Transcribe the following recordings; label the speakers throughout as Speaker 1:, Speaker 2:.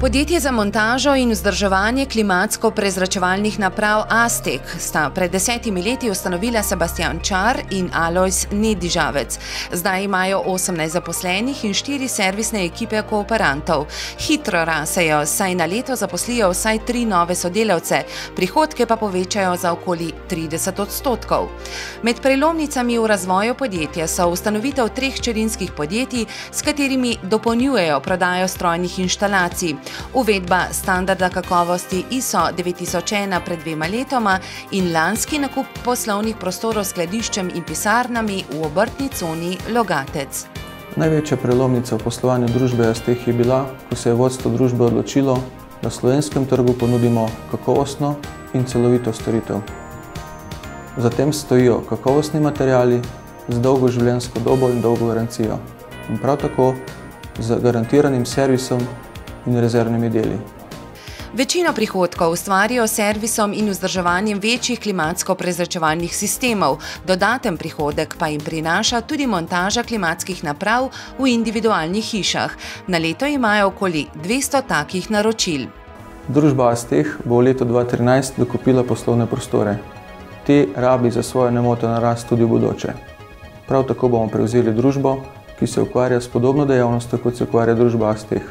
Speaker 1: Podjetje za montažo in vzdrževanje klimatsko-prezračevalnih naprav Aztek sta pred 10 leti ustanovila Sebastian Čar in Alojz Nedižavec. Zdaj imajo 18 zaposlenih in 4 servisne ekipe kooperantov. Hitro rasejo, saj na leto zaposlijo vsaj 3 nove sodelavce, prihodke pa povečajo za okoli 30%. Med prelomnicami v razvoju podjetja so ustanovitev 3 hčerinskih podjetij, s katerimi dopolnjujejo prodajo strojnih inštalacij, uvedba standarda kakovosti ISO 9001 pred 2 letoma in lanski nakup poslovnih prostorov s skladiščem in pisarnami v obrtni coni Logatec.
Speaker 2: Največja prelomnica v poslovanju družbe Aztek je bila, ko se je vodstvo družbe odločilo, da slovenskem trgu ponudimo kakovostno in celovito storitev. Za tem stojijo kakovostni materiali z dolgo življenjsko dobo in dolgo garancijo in prav tako z garantiranim servisom in rezervnimi deli.
Speaker 1: Večino prihodkov ustvarijo s servisom in vzdrževanjem večjih klimatsko-prezračevalnih sistemov, dodaten prihodek pa jim prinaša tudi montaža klimatskih naprav v individualnih hišah. Na leto imajo okoli 200 takih naročil.
Speaker 2: Družba Aztek bo v letu 2013 dokupila poslovne prostore. Te rabi za svojo nemoteno rast tudi v bodoče. Prav tako bomo prevzeli družbo, ki se ukvarja s podobno dejavnostjo, kot se ukvarja družba Aztek.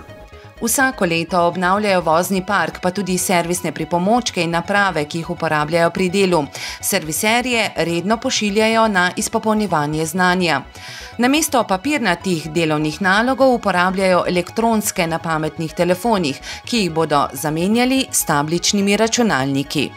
Speaker 1: Vsako leto obnavljajo vozni park, pa tudi servisne pripomočke in naprave, ki jih uporabljajo pri delu. Serviserje redno pošiljajo na izpopolnjevanje znanja. Namesto papirnatih delovnih nalogov uporabljajo elektronske na pametnih telefonih, ki jih bodo zamenjali s tabličnimi računalniki.